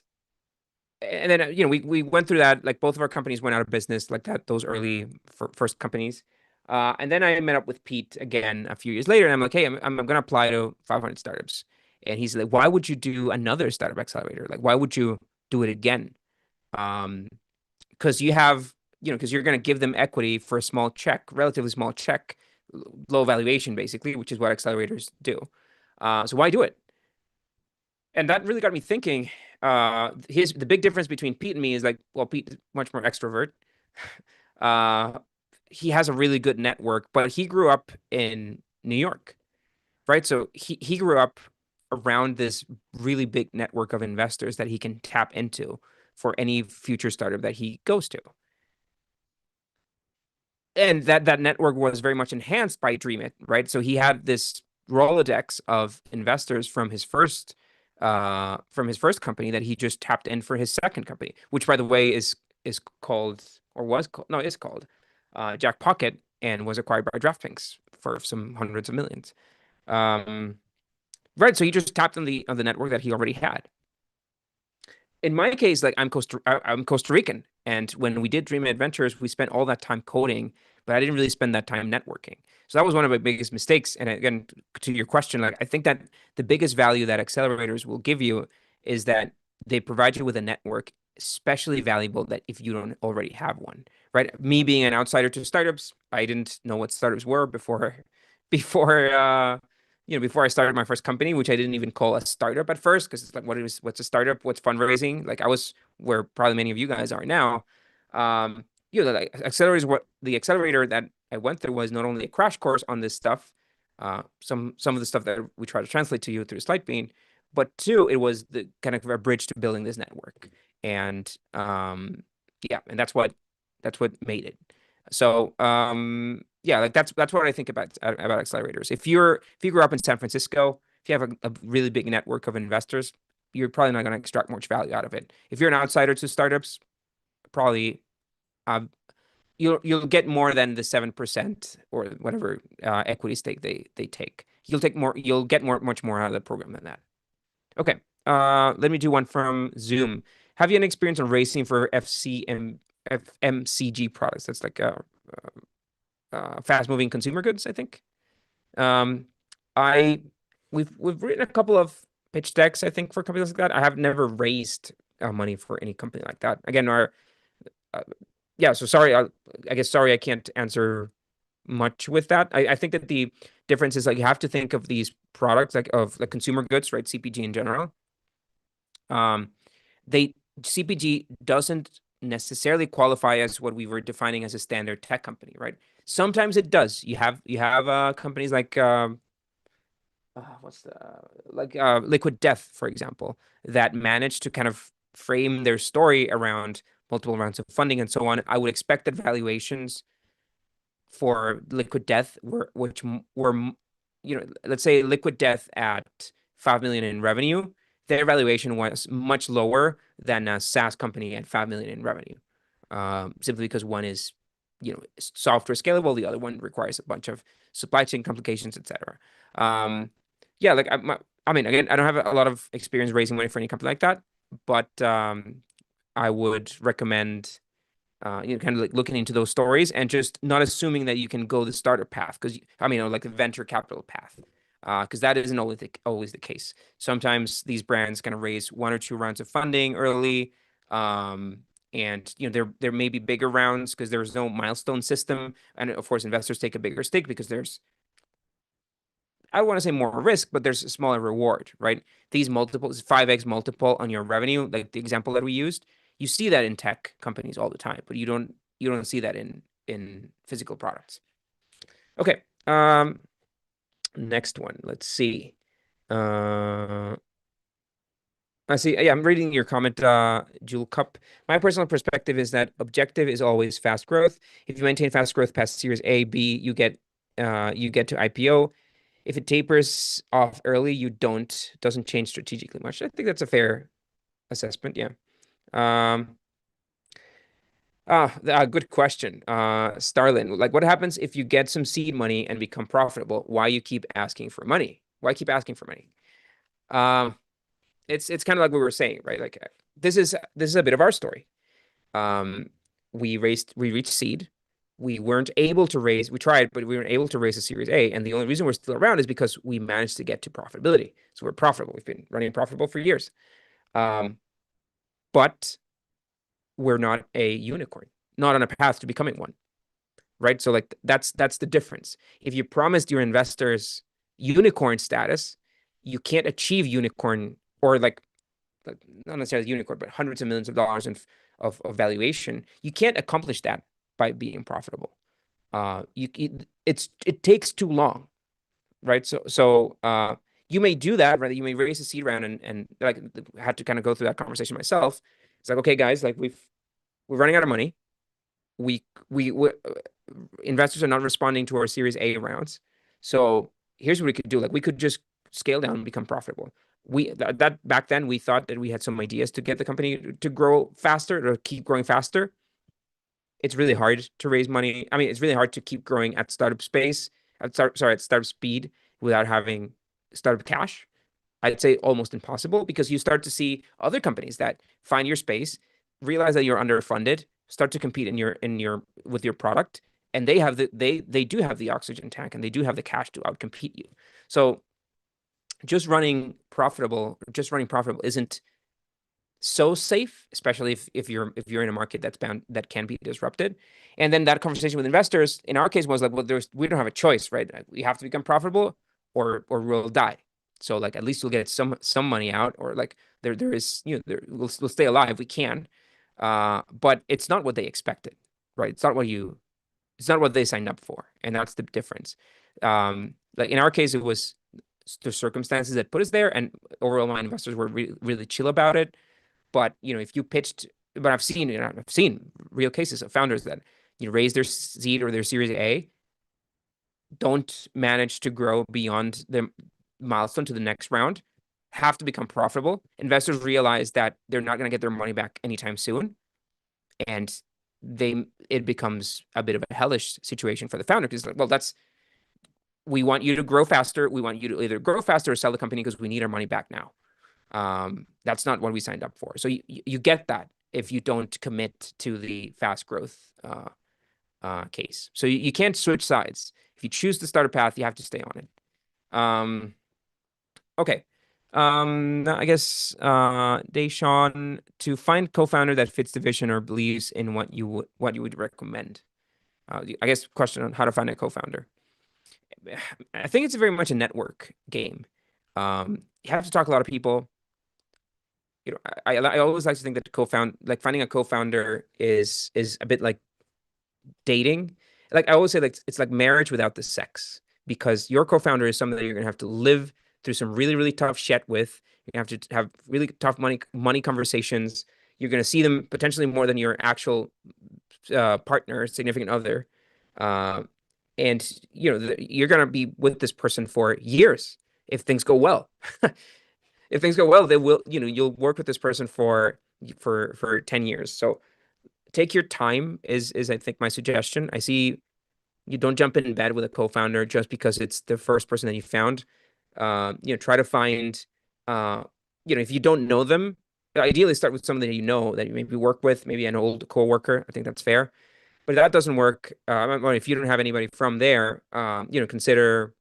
and then we went through that, like both of our companies went out of business like that, those early first companies. And then I met up with Pete again a few years later, and I'm like, hey, I'm gonna apply to 500 startups. And he's like, why would you do another startup accelerator? Like, why would you do it again? Um, because because you're going to give them equity for a small check, relatively small check, low valuation, basically, which is what accelerators do. So why do it? And that really got me thinking. The big difference between Pete and me is like, well, Pete is much more extrovert. Uh, he has a really good network, but he grew up in New York, right? So he grew up around this really big network of investors that he can tap into for any future startup that he goes to. And that network was very much enhanced by Dreamit, right? So he had this Rolodex of investors from his first company that he just tapped in for his second company, which by the way is called or was called no is called Jack Pocket and was acquired by DraftKings for some hundreds of millions. Um, right, so he just tapped on the network that he already had. In my case, like I'm Costa Rican, and when we did Dream Adventures, we spent all that time coding, but I didn't really spend that time networking. So that was one of my biggest mistakes. And again, to your question, like I think that the biggest value that accelerators will give you is that they provide you with a network, especially valuable that if you don't already have one, right? Me being an outsider to startups, I didn't know what startups were before before I started my first company, which I didn't even call a startup at first, because it's like, what's a startup? What's fundraising? Like I was where probably many of you guys are now. Um, like accelerators, what the accelerator that I went through was not only a crash course on this stuff, some of the stuff that we try to translate to you through Slidebean, but two, it was the kind of a bridge to building this network. And yeah, and that's what made it. So yeah, like that's what I think about accelerators. If you grew up in San Francisco, if you have a really big network of investors, you're probably not going to extract much value out of it. If you're an outsider to startups, probably um, you'll get more than the 7% or whatever equity stake they take. You'll get much more out of the program than that. Okay. Let me do one from Zoom. Have you any experience on racing for FMCG products? That's like fast moving consumer goods, I think. Um, I we've written a couple of pitch decks, I think, for companies like that. I have never raised money for any company like that. Again, uh, yeah. So sorry, I guess sorry I can't answer much with that. I think that the difference is like you have to think of these products like of like consumer goods, right? CPG in general. Um, they CPG doesn't necessarily qualify as what we were defining as a standard tech company, right? Sometimes it does. You have companies like what's the like Liquid Death, for example, that manage to kind of frame their story around multiple rounds of funding and so on. I would expect that valuations for Liquid Death were, let's say Liquid Death at 5 million in revenue, their valuation was much lower than a SaaS company at 5 million in revenue. Simply because one is, software scalable, the other one requires a bunch of supply chain complications, etc. Yeah, like I mean, again, I don't have a lot of experience raising money for any company like that, but I would recommend kind of like looking into those stories and just not assuming that you can go the starter path because I mean, or like the venture capital path, because that isn't always the case. Sometimes these brands kind of raise one or two rounds of funding early, and there may be bigger rounds because there's no milestone system, and of course investors take a bigger stake because there's I don't want to say more risk, but there's a smaller reward, right? These multiples, 5x multiple on your revenue, like the example that we used, you see that in tech companies all the time, but you don't You don't see that in physical products. Okay. Next one. Let's see. Uh, I see. Yeah, I'm reading your comment, Jewel Cup. My personal perspective is that objective is always fast growth. If you maintain fast growth past Series A, B, you get to IPO. If it tapers off early, you don't. Doesn't change strategically much. I think that's a fair assessment. Yeah. Um, good question. Starlin, like what happens if you get some seed money and become profitable? Why you keep asking for money? Why keep asking for money? Um, it's kind of like what we were saying, right? Like this is a bit of our story. Um, we reached seed. We weren't able to raise, we tried, but we weren't able to raise a Series A. And the only reason we're still around is because we managed to get to profitability. So we're profitable. We've been running profitable for years. Um, but we're not a unicorn, not on a path to becoming one, right? So like that's the difference. If you promised your investors unicorn status, you can't achieve unicorn or like not necessarily unicorn, but hundreds of millions of dollars of valuation. You can't accomplish that by being profitable. It takes too long, right? So you may do that, right? You may raise a seed round and like I had to kind of go through that conversation myself. It's like, okay, guys, like we're running out of money. We investors are not responding to our Series A rounds. So here's what we could do. Like we could just scale down and become profitable. That back then we thought that we had some ideas to get the company to grow faster or keep growing faster. It's really hard to raise money. I mean, it's really hard to keep growing at startup space, at startup speed without having startup cash. I'd say almost impossible because you start to see other companies that find your space, realize that you're underfunded, start to compete in your with your product, and they do have the oxygen tank and they do have the cash to outcompete you. So just running profitable isn't so safe, especially if you're in a market that can be disrupted. And then that conversation with investors, in our case, was like, well, we don't have a choice, right? We have to become profitable or we'll die. So like at least we'll get some money out, or like there is we'll stay alive. We can, but it's not what they expected, right? It's not what they signed up for, and that's the difference. Like in our case, it was the circumstances that put us there, and overall, my investors were really chill about it. But if you pitched, but I've seen real cases of founders that raise their seed or their Series A, don't manage to grow beyond the milestone to the next round, have to become profitable. Investors realize that they're not going to get their money back anytime soon, and it becomes a bit of a hellish situation for the founder because like, well, we want you to grow faster. We want you to either grow faster or sell the company because we need our money back now. That's not what we signed up for. So you get that if you don't commit to the fast growth case. So you can't switch sides. If you choose to start a path, you have to stay on it. Okay. I guess Deshaun, to find co-founder that fits the vision or believes in what you would recommend. I guess question on how to find a co-founder. I think it's very much a network game. You have to talk to a lot of people. I always like to think that finding a co-founder is a bit like dating. Like I always say, like it's like marriage without the sex, because your co-founder is somebody that you're gonna have to live through some really, really tough shit with. You're gonna have to have really tough money conversations. You're gonna see them potentially more than your actual partner, significant other. Uh, and you're gonna be with this person for years if things go well. If things go well, they will, you'll work with this person for 10 years. So take your time is I think my suggestion. I see you don't jump in bed with a co-founder just because it's the first person that you found. Try to find if you don't know them, ideally start with somebody that you maybe work with, maybe an old coworker. I think that's fair. But if that doesn't work, if you don't have anybody from there, consider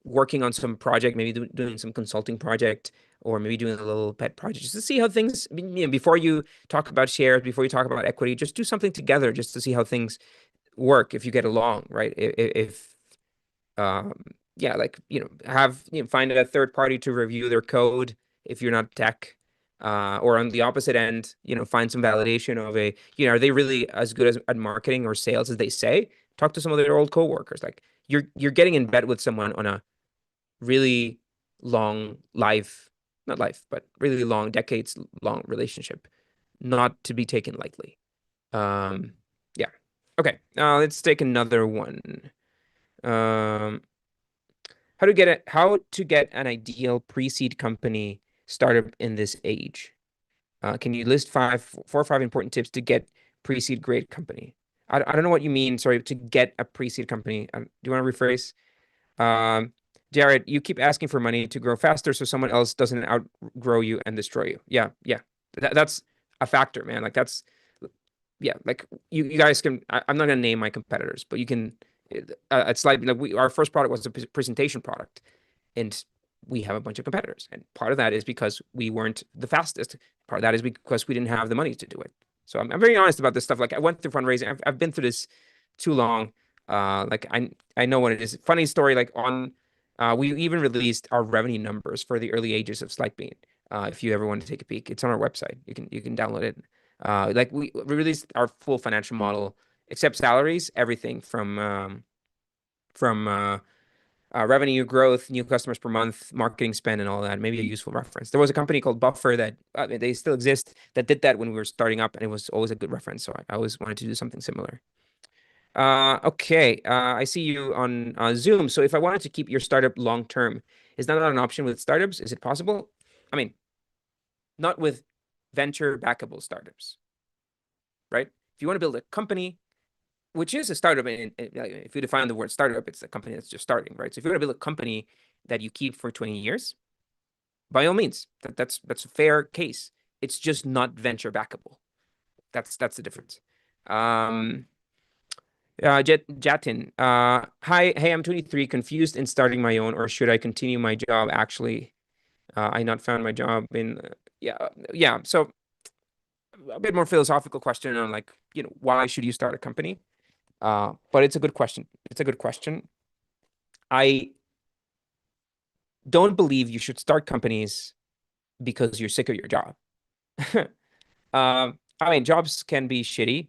working on some project, maybe doing some consulting project, or maybe doing a little pet project just to see how things, before you talk about shares, before you talk about equity, just do something together just to see how things work if you get along, right? If um, yeah, like, find a third party to review their code if you're not tech. Or on the opposite end, find some validation of are they really as good at marketing or sales as they say? Talk to some of their old coworkers. Like you're getting in bed with someone on a really long life, not life, but really long, decades long relationship, not to be taken lightly. Yeah. Okay. Let's take another one. Um, how to get an ideal pre-seed company startup in this age? Can you list four or five important tips to get pre-seed great company? I don't know what you mean. Sorry, to get a pre-seed company. Do you want to rephrase? Um, Jared, you keep asking for money to grow faster so someone else doesn't outgrow you and destroy you. Yeah, yeah. That's a factor, man. Like yeah, like you guys can, I'm not gonna name my competitors, but you can, it's like our first product was a presentation product, and we have a bunch of competitors. And part of that is because we weren't the fastest. Part of that is because we didn't have the money to do it. So I'm very honest about this stuff. Like I went through fundraising. I've been through this too long. Like I know what it is. Funny story. Like we even released our revenue numbers for the early ages of Slidebean. If you ever want to take a peek, it's on our website. You can download it. Like we released our full financial model, except salaries, everything from revenue growth, new customers per month, marketing spend, and all that. Maybe a useful reference. There was a company called Buffer that they still exist that did that when we were starting up, and it was always a good reference. So I always wanted to do something similar. Okay. I see you on Zoom. So if I wanted to keep your startup long term, is that not an option with startups? Is it possible? I mean, not with venture backable startups, right? If you want to build a company, which is a startup, and if you define the word startup, it's a company that's just starting, right? So if you want to build a company that you keep for 20 years, by all means, that's a fair case. It's just not venture backable. That's the difference. Jatin, hi, hey, I'm 23, confused in starting my own, or should I continue my job? Actually, I not found my job in, yeah. So a bit more philosophical question on like, why should you start a company? But it's a good question. It's a good question. I don't believe you should start companies because you're sick of your job. I mean, jobs can be shitty.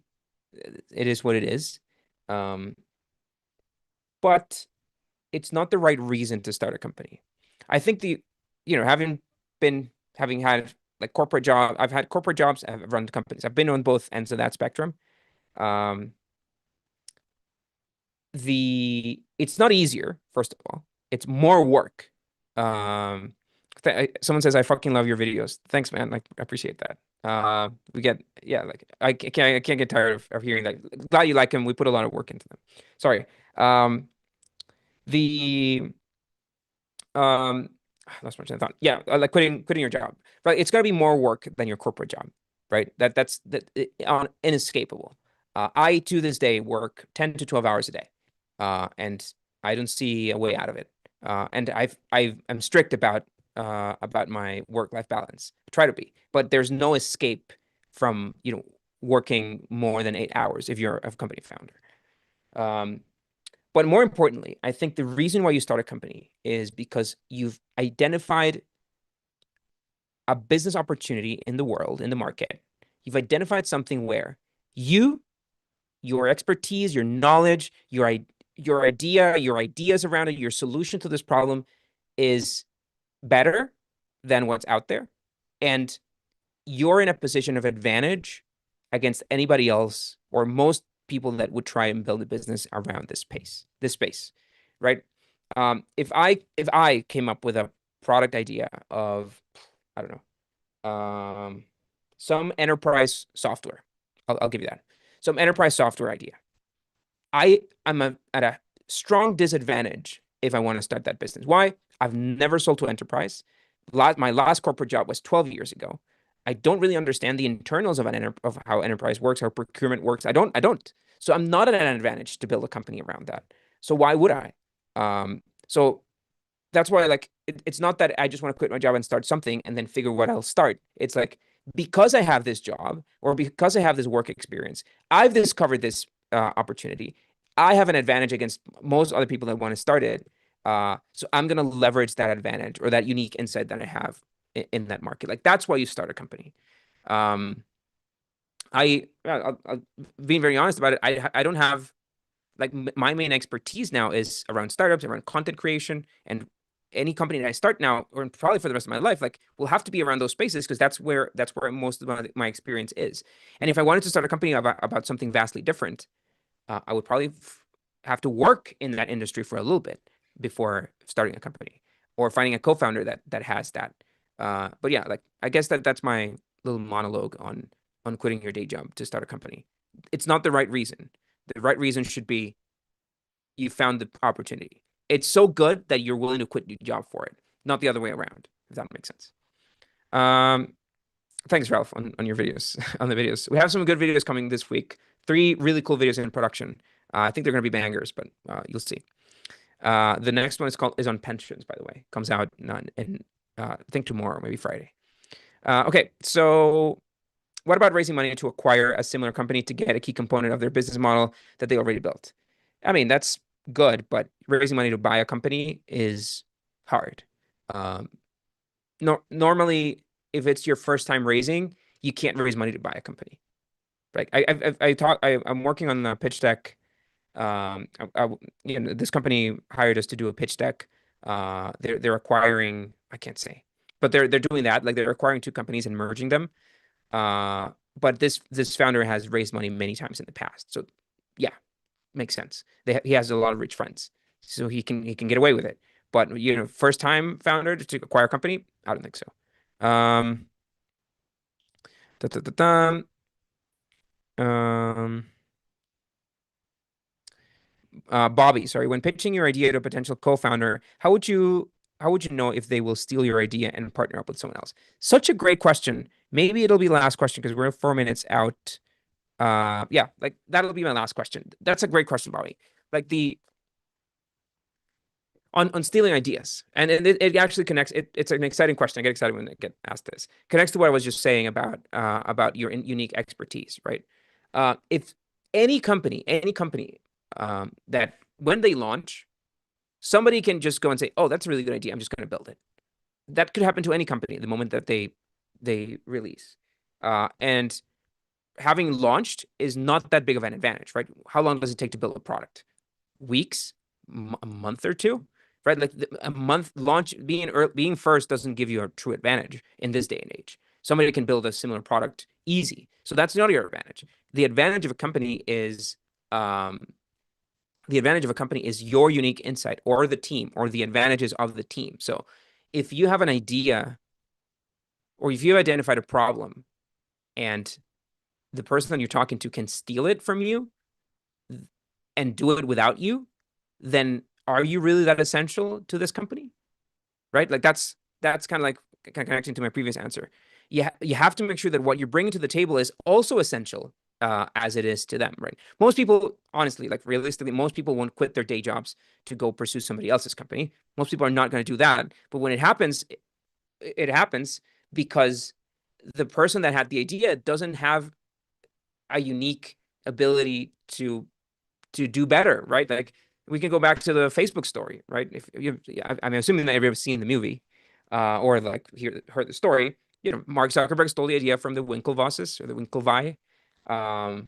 It is what it is. Um, but it's not the right reason to start a company. I think having had like corporate job, I've had corporate jobs, I've run companies. I've been on both ends of that spectrum. Um, it's not easier, first of all. It's more work. Someone says I fucking love your videos. Thanks, man. Like I appreciate that. Like I can't get tired of hearing that. Glad you like them. We put a lot of work into them. Sorry. The I lost my train of thought. Yeah, like quitting your job. Right. It's got to be more work than your corporate job. Right. That's inescapable. I to this day work 10 to 12 hours a day. And I don't see a way out of it. And I'm strict about my work-life balance. I try to be, but there's no escape from, working more than 8 hours if you're a company founder. But more importantly, I think the reason why you start a company is because you've identified a business opportunity in the world, in the market. You've identified something where your expertise, your knowledge, your ideas around it, your solution to this problem is better than what's out there. And you're in a position of advantage against anybody else or most people that would try and build a business around this space, right? If I came up with a product idea of, I don't know, some enterprise software, I'll give you that, some enterprise software idea. I'm at a strong disadvantage if I want to start that business. Why? I've never sold to enterprise. My last corporate job was 12 years ago. I don't really understand the internals of how enterprise works, how procurement works. I don't. So I'm not at an advantage to build a company around that. So why would I? So that's why it's not that I just want to quit my job and start something and then figure what I'll start. It's like because I have this job or because I have this work experience, I've discovered this opportunity. I have an advantage against most other people that want to start it. So I'm going to leverage that advantage or that unique insight that I have in that market. Like that's why you start a company. Um, I'll being very honest about it. I don't have like my main expertise now is around startups, around content creation, and any company that I start now, or probably for the rest of my life, like will have to be around those spaces because that's where most of my experience is. And if I wanted to start a company about something vastly different, I would probably have to work in that industry for a little bit before starting a company or finding a co-founder that has that. But yeah, like I guess that's my little monologue on quitting your day job to start a company. It's not the right reason. The right reason should be you found the opportunity. It's so good that you're willing to quit your job for it, not the other way around, if that makes sense. Um, Thanks, Ralph, on your videos, on the videos. We have some good videos coming this week. 3 really cool videos in production. I think they're going to be bangers, but you'll see. The next one is on pensions, by the way. Comes out in I think tomorrow, maybe Friday. Okay, so what about raising money to acquire a similar company to get a key component of their business model that they already built? I mean, that's good, but raising money to buy a company is hard. Um, no, normally, if it's your first time raising, you can't raise money to buy a company. Like I'm working on a pitch deck. This company hired us to do a pitch deck. They're acquiring, I can't say, but they're doing that. Like they're acquiring 2 companies and merging them. But this founder has raised money many times in the past, so yeah, makes sense. He has a lot of rich friends, so he can get away with it. But first time founder to acquire a company, I don't think so. Um, da, da, da, da. Um, Bobby, sorry, when pitching your idea to a potential co-founder, how would you know if they will steal your idea and partner up with someone else? Such a great question. Maybe it'll be the last question because we're 4 minutes out. Yeah, like that'll be my last question. That's a great question, Bobby. Like the on stealing ideas, and it actually connects. It's an exciting question. I get excited when I get asked this. Connects to what I was just saying about your unique expertise, right? If any company that when they launch, somebody can just go and say, "Oh, that's a really good idea. I'm just going to build it." That could happen to any company the moment that they release, and having launched is not that big of an advantage, right? How long does it take to build a product? Weeks, a month or two, right? Like a month launch being first doesn't give you a true advantage in this day and age. Somebody can build a similar product easy, so that's not your advantage. The advantage of a company is um, your unique insight or the team or the advantages of the team. So if you have an idea or if you have identified a problem and the person that you're talking to can steal it from you and do it without you, then are you really that essential to this company? Right? Like that's kind of like connecting to my previous answer. You have to make sure that what you're bringing to the table is also essential as it is to them, right? Most people, honestly, like realistically, most people won't quit their day jobs to go pursue somebody else's company. Most people are not going to do that. But when it happens, it happens because the person that had the idea doesn't have a unique ability to do better, right? Like we can go back to the Facebook story, right? If you, I'm assuming that everybody's seen the movie, or like heard the story. Mark Zuckerberg stole the idea from the Winklevosses or the Winklevi. Um,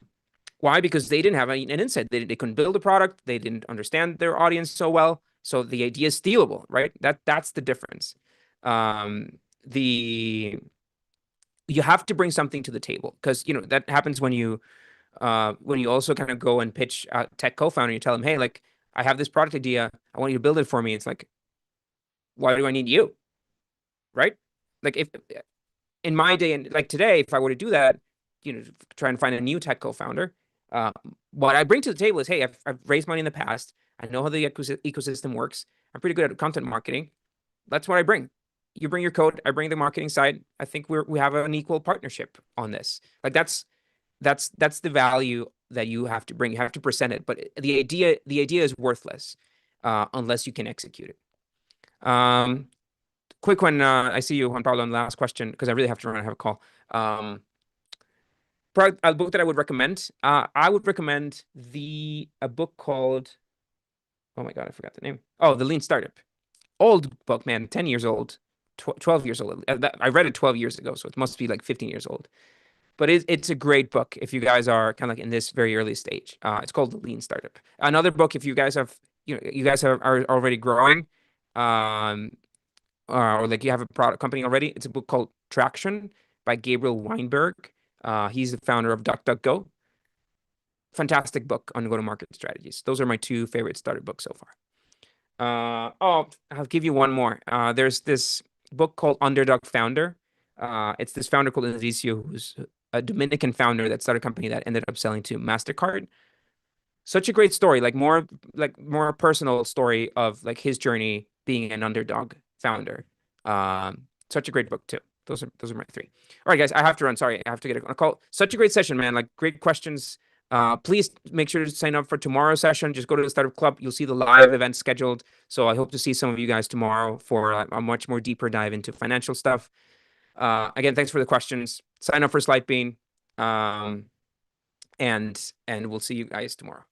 why? Because they didn't have an insight. They couldn't build a product. They didn't understand their audience so well. So the idea is stealable, right? That's the difference. The You have to bring something to the table because that happens when you also kind of go and pitch a tech co-founder. You tell them, hey, like I have this product idea. I want you to build it for me. It's like, why do I need you? Right? Like if in my day and like today, if I were to do that, try and find a new tech co-founder, uh, what I bring to the table is, hey, I've raised money in the past. I know how the ecosystem works. I'm pretty good at content marketing. That's what I bring. You bring your code. I bring the marketing side. I think we have an equal partnership on this. Like that's the value that you have to bring. You have to present it, but the idea is worthless unless you can execute it. Quick one. I see you, Juan Pablo, on the last question because I really have to run. I have a call. A book that I would recommend. I would recommend a book called. Oh my God, I forgot the name. Oh, The Lean Startup. Old book, man, 10 years old, 12 years old. I read it 12 years ago, so it must be like 15 years old. But it's a great book if you guys are kind of like in this very early stage. It's called The Lean Startup. Another book if you guys have, you guys are already growing, um, or like you have a product company already. It's a book called Traction by Gabriel Weinberg. He's the founder of DuckDuckGo. Fantastic book on go-to-market strategies. Those are my two favorite startup books so far. Oh, I'll give you one more. There's this book called Underdog Founder. It's this founder called Indricio, who's a Dominican founder that started a company that ended up selling to MasterCard. Such a great story, like more personal story of like his journey being an underdog founder. Such a great book too. Those are my three. All right, guys, I have to run. Sorry, I have to get a call. Such a great session, man. Like great questions. Please make sure to sign up for tomorrow's session. Just go to the Startup Club. You'll see the live event scheduled. So I hope to see some of you guys tomorrow for a much more deeper dive into financial stuff. Again, thanks for the questions. Sign up for Slidebean. And we'll see you guys tomorrow.